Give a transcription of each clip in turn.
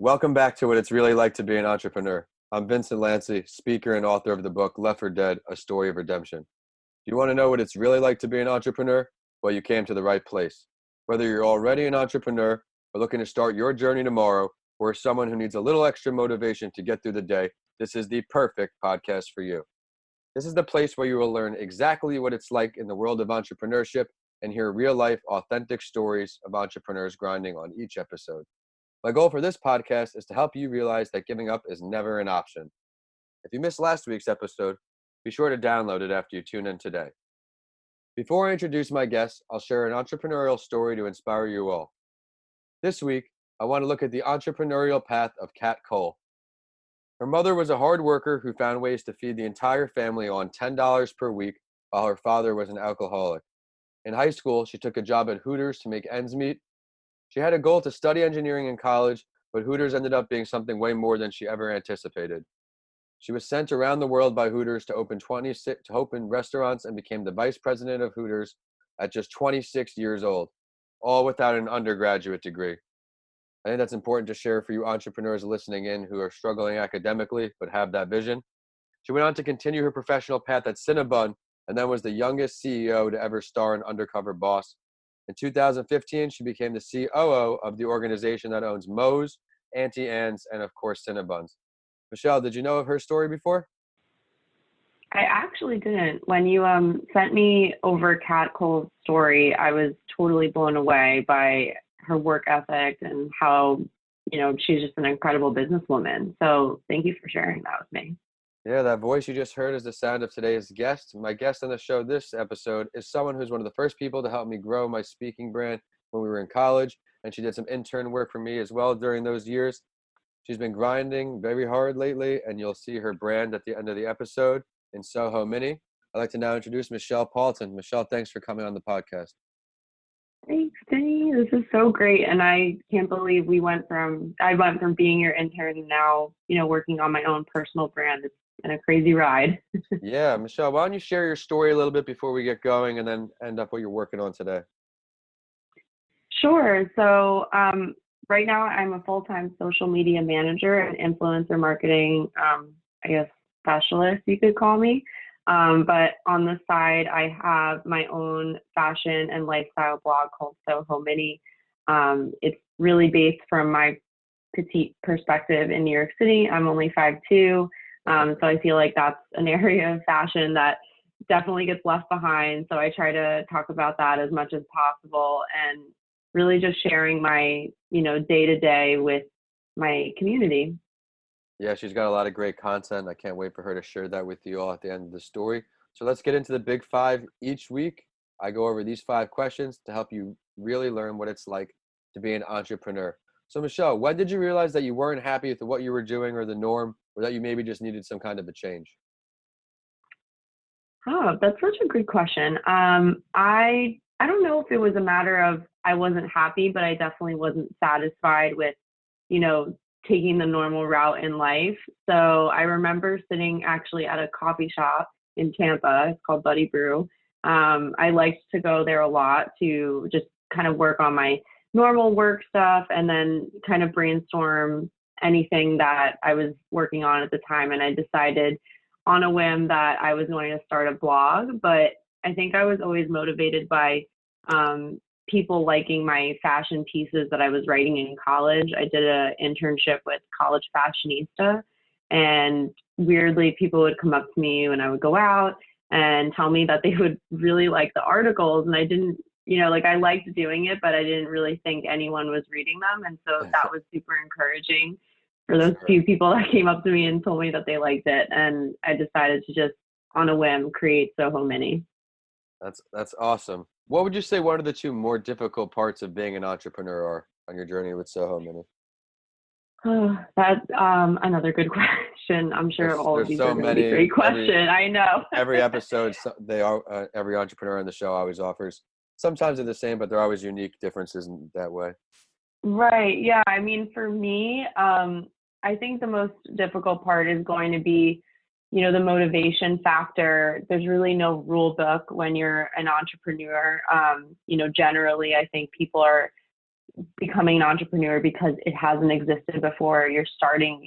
Welcome back to What It's Really Like to Be an Entrepreneur. I'm Vincent Lanci, speaker and author of the book Left for Dead, A Story of Redemption. Do you want to know what it's really like to be an entrepreneur? Well, you came to the right place. Whether you're already an entrepreneur or looking to start your journey tomorrow, or someone who needs a little extra motivation to get through the day, this is the perfect podcast for you. This is the place where you will learn exactly what it's like in the world of entrepreneurship and hear real-life, authentic stories of entrepreneurs grinding on each episode. My goal for this podcast is to help you realize that giving up is never an option. If you missed last week's episode, be sure to download it after you tune in today. Before I introduce my guests, I'll share an entrepreneurial story to inspire you all. This week, I want to look at the entrepreneurial path of Kat Cole. Her mother was a hard worker who found ways to feed the entire family on $10 per week while her father was an alcoholic. In high school, she took a job at Hooters to make ends meet. She had a goal to study engineering in college, but Hooters ended up being something way more than she ever anticipated. She was sent around the world by Hooters to open restaurants and became the vice president of Hooters at just 26 years old, all without an undergraduate degree. I think that's important to share for you entrepreneurs listening in who are struggling academically but have that vision. She went on to continue her professional path at Cinnabon and then was the youngest CEO to ever star in Undercover Boss. In 2015, she became the COO of the organization that owns Moe's, Auntie Anne's, and of course Cinnabons. Michelle, did you know of her story before? I actually didn't. When you sent me over Kat Cole's story, I was totally blown away by her work ethic and how, she's just an incredible businesswoman. So thank you for sharing that with me. Yeah, that voice you just heard is the sound of today's guest. My guest on the show this episode is someone who's one of the first people to help me grow my speaking brand when we were in college, and she did some intern work for me as well during those years. She's been grinding very hard lately, and you'll see her brand at the end of the episode in Soho Mini. I'd like to now introduce Michelle Paltan. Michelle, thanks for coming on the podcast. Thanks, Denny. This is so great. And I can't believe I went from being your intern and now, working on my own personal brand. It's been a crazy ride. Yeah, Michelle, why don't you share your story a little bit before we get going and then end up what you're working on today? Sure. So right now I'm a full-time social media manager and influencer marketing, specialist, you could call me. But on the side, I have my own fashion and lifestyle blog called Soho Mini. It's really based from my petite perspective in New York City. I'm only 5'2". So I feel like that's an area of fashion that definitely gets left behind. So I try to talk about that as much as possible and really just sharing my, day-to-day with my community. Yeah, she's got a lot of great content. I can't wait for her to share that with you all at the end of the story. So let's get into the big five. Each week, I go over these 5 questions to help you really learn what it's like to be an entrepreneur. So Michelle, when did you realize that you weren't happy with what you were doing or the norm, or that you maybe just needed some kind of a change? Oh, that's such a good question. I don't know if it was a matter of I wasn't happy, but I definitely wasn't satisfied with, taking the normal route in life. So I remember sitting actually at a coffee shop in Tampa. It's called Buddy Brew. I liked to go there a lot to just kind of work on my normal work stuff and then kind of brainstorm anything that I was working on at the time. And I decided on a whim that I was going to start a blog, but I think I was always motivated by people liking my fashion pieces that I was writing in college. I did an internship with College Fashionista, and weirdly, people would come up to me when I would go out and tell me that they would really like the articles. And I didn't, I liked doing it, but I didn't really think anyone was reading them. And so that was super encouraging for those few people that came up to me and told me that they liked it. And I decided to just, on a whim, create Soho Mini. That's awesome. What would you say one of the 2 more difficult parts of being an entrepreneur are on your journey with Soho Mini? Oh, that's another good question. I'm sure all of these are going to be great questions. I know. Every episode, every entrepreneur on the show always offers. Sometimes they're the same, but they're always unique differences in that way. Right. Yeah. I mean, for me, I think the most difficult part is going to be, the motivation factor. There's really no rule book when you're an entrepreneur. Generally, I think people are becoming an entrepreneur because it hasn't existed before. You're starting,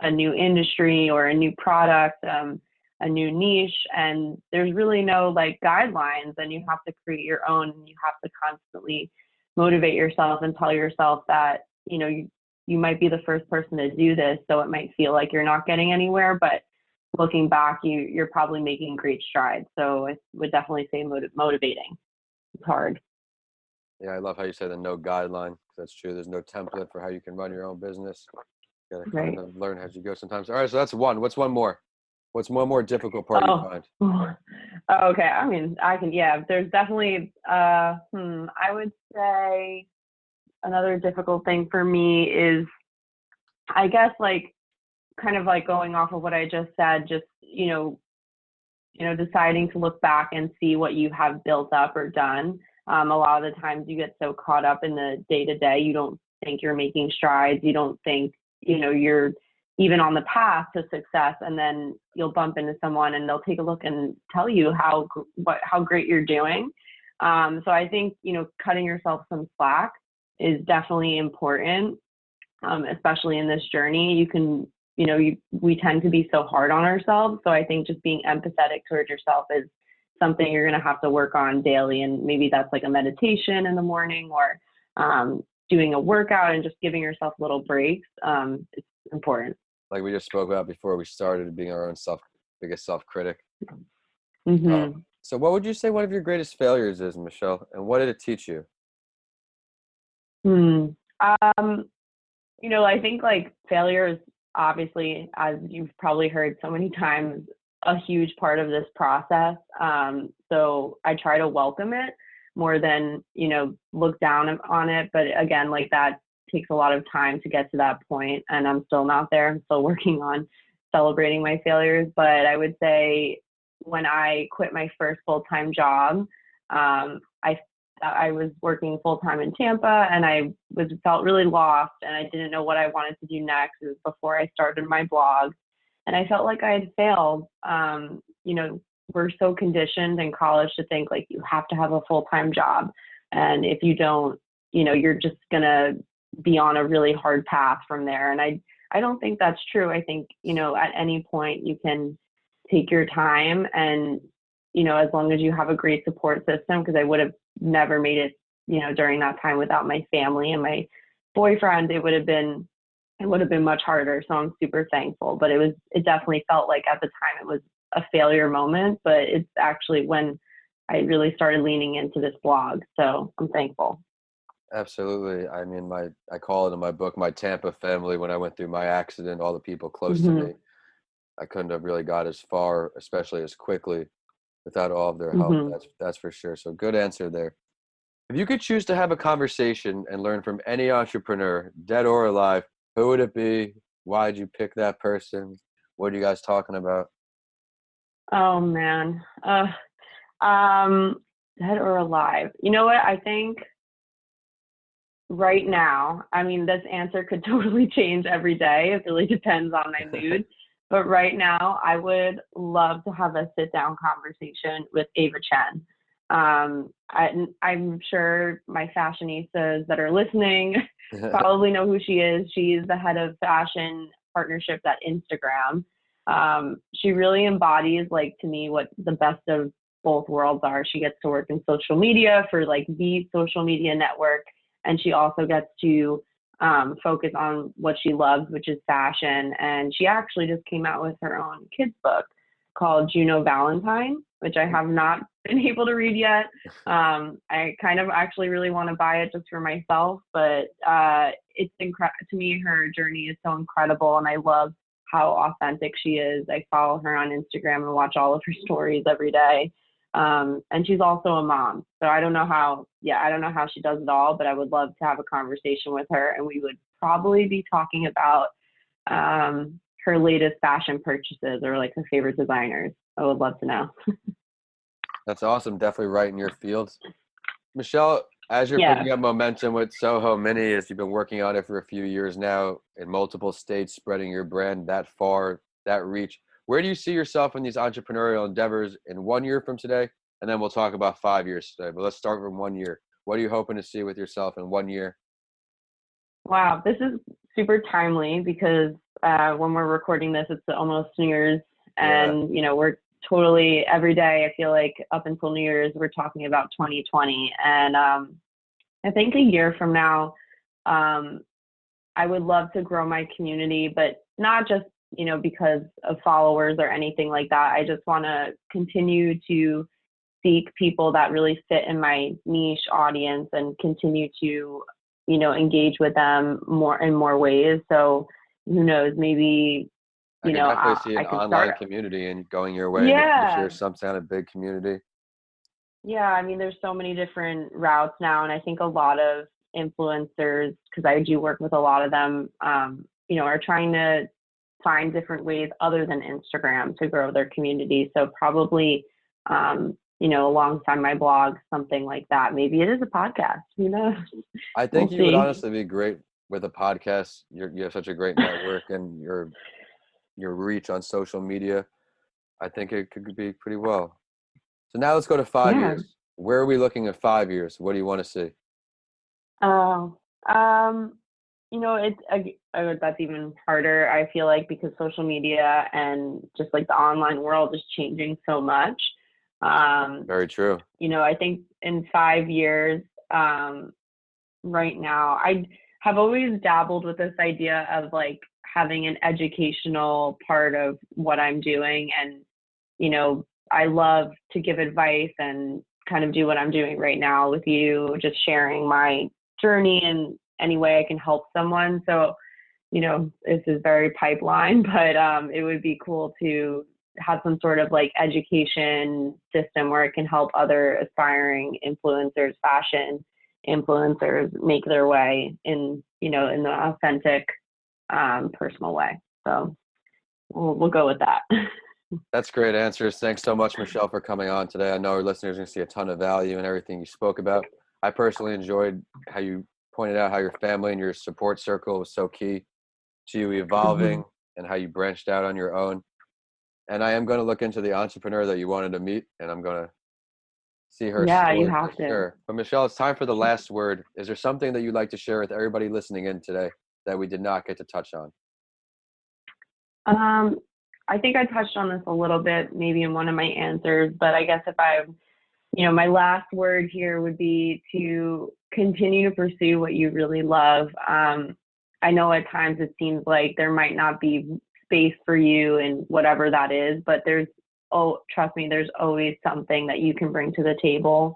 a new industry or a new product, a new niche, and there's really no like guidelines, and you have to create your own, and you have to constantly motivate yourself and tell yourself that, you might be the first person to do this, so it might feel like you're not getting anywhere, but looking back, you're probably making great strides. So I would definitely say motivating. It's hard. Yeah, I love how you say the no guideline. 'Cause that's true. There's no template for how you can run your own business. You gotta kind Right. of learn as you go sometimes. All right, so that's one. What's one more? What's one more difficult part you Oh, find? okay. I mean, I can, yeah, there's definitely, I would say another difficult thing for me is, I guess, like, kind of like going off of what I just said, just, deciding to look back and see what you have built up or done. A lot of the times you get so caught up in the day to day, you don't think you're making strides. You don't think, you're even on the path to success. And then you'll bump into someone and they'll take a look and tell you how great you're doing. So I think, cutting yourself some slack is definitely important, especially in this journey. You can, we tend to be so hard on ourselves. So I think just being empathetic towards yourself is something you're going to have to work on daily. And maybe that's like a meditation in the morning, or doing a workout and just giving yourself little breaks. It's important. Like we just spoke about before we started, being our own biggest self-critic. Mm-hmm. So what would you say one of your greatest failures is, Michelle, and what did it teach you? Hmm. I think like failure is obviously, as you've probably heard so many times, a huge part of this process. So I try to welcome it more than, look down on it. But again, like that takes a lot of time to get to that point, and I'm still not there. I'm still working on celebrating my failures. But I would say when I quit my first full-time job, I was working full-time in Tampa, and I felt really lost, and I didn't know what I wanted to do next. It was before I started my blog, and I felt like I had failed. We're so conditioned in college to think like you have to have a full-time job, and if you don't, you're just gonna be on a really hard path from there. And I don't think that's true. I think, at any point you can take your time, and, as long as you have a great support system, because I would have never made it, during that time without my family and my boyfriend, it would have been much harder. So I'm super thankful, but it definitely felt like at the time it was a failure moment, but it's actually when I really started leaning into this blog. So I'm thankful. Absolutely. I mean, I call it in my book, my Tampa family. When I went through my accident, all the people close to Hmm. me, I couldn't have really got as far, especially as quickly, without all of their help. Hmm. That's for sure. So good answer there. If you could choose to have a conversation and learn from any entrepreneur, dead or alive, who would it be? Why'd you pick that person? What are you guys talking about? Oh man. Um, Dead or alive. You know what? I think right now, I mean, this answer could totally change every day. It really depends on my mood. But right now, I would love to have a sit down conversation with Ava Chen. I'm sure my fashionistas that are listening probably know who she is. She's the head of fashion partnerships at Instagram. She really embodies, like, to me, what the best of both worlds are. She gets to work in social media for like the social media network, and she also gets to focus on what she loves, which is fashion. And she actually just came out with her own kids book called Juno Valentine, which I have not been able to read yet. I kind of actually really want to buy it just for myself, but it's incredible. To me, her journey is so incredible, and I love how authentic she is. I follow her on Instagram and watch all of her stories every day. And she's also a mom. So I don't know how she does it all, but I would love to have a conversation with her. And we would probably be talking about her latest fashion purchases, or like her favorite designers. I would love to know. That's awesome. Definitely right in your field. Michelle, as you're Yeah. picking up momentum with Soho Mini, as you've been working on it for a few years now in multiple states, spreading your brand that far, that reach, where do you see yourself in these entrepreneurial endeavors in 1 year from today? And then we'll talk about 5 years today. But let's start from 1 year. What are you hoping to see with yourself in 1 year? Wow, this is super timely because when we're recording this, it's almost New Year's, Yeah, and we're totally every day. I feel like up until New Year's, we're talking about 2020, and I think a year from now, um, I would love to grow my community, but not just because of followers or anything like that. I just want to continue to seek people that really fit in my niche audience and continue to engage with them more in more ways. So who knows, maybe I could definitely see I an could online start. community and going your way in the Yeah, future, some kind of big community. yeah, I mean, there's so many different routes now, and I think a lot of influencers, because I do work with a lot of them, are trying to find different ways other than Instagram to grow their community. So probably, alongside my blog, something like that. Maybe it is a podcast. Who knows? I think We'll you would see. honestly be great with a podcast. You have such a great network and your reach on social media. I think it could be pretty well. So now let's go to five Yeah. years. Where are we looking at 5 years? What do you want to see? Oh, it's that's even harder. I feel like because social media and just like the online world is changing so much. Um, Very true. I think in 5 years, right now, I have always dabbled with this idea of like having an educational part of what I'm doing. And, I love to give advice and kind of do what I'm doing right now with you, just sharing my journey in any way I can help someone. So, this is very pipeline, but it would be cool to have some sort of like education system where it can help other aspiring influencers, fashion influencers make their way in the authentic, personal way. So we'll go with that. That's great answers. Thanks so much, Michelle, for coming on today. I know our listeners are going to see a ton of value in everything you spoke about. I personally enjoyed how you pointed out how your family and your support circle was so key to you Mhm. evolving and how you branched out on your own. And I am going to look into the entrepreneur that you wanted to meet, and I'm going to see her Yeah, you story for have to. sure. But Michelle, it's time for the last word. Is there something that you'd like to share with everybody listening in today that we did not get to touch on? Um, I think I touched on this a little bit maybe in one of my answers, but I guess if my last word here would be to continue to pursue what you really love. I know at times it seems like there might not be space for you and whatever that is, but trust me, there's always something that you can bring to the table.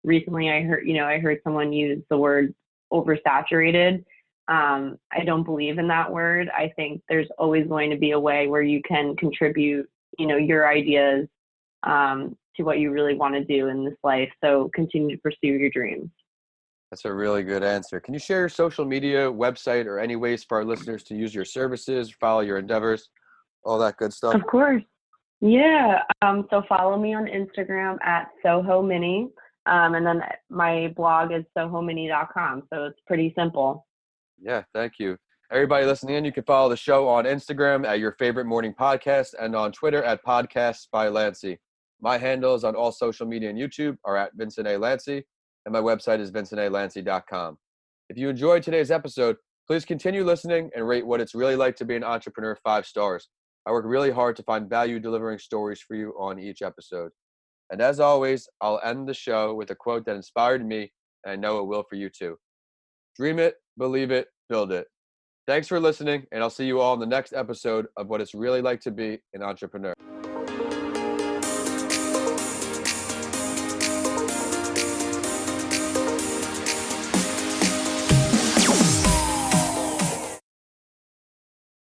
Recently I heard someone use the word oversaturated. I don't believe in that word. I think there's always going to be a way where you can contribute, your ideas, to what you really want to do in this life. So continue to pursue your dreams. That's a really good answer. Can you share your social media, website, or any ways for our listeners to use your services, follow your endeavors, all that good stuff? Of course. Yeah. So follow me on Instagram at Soho Mini. And then my blog is sohomini.com. So it's pretty simple. Yeah, thank you. Everybody listening in, you can follow the show on Instagram at Your Favorite Morning Podcast and on Twitter at Podcasts by Lanci. My handles on all social media and YouTube are at Vincent A. Lanci, and my website is vincentalanci.com. If you enjoyed today's episode, please continue listening and rate What It's Really Like to Be an Entrepreneur 5 stars. I work really hard to find value delivering stories for you on each episode. And as always, I'll end the show with a quote that inspired me, and I know it will for you too. Dream it, believe it, build it. Thanks for listening, and I'll see you all in the next episode of What It's Really Like to Be an Entrepreneur.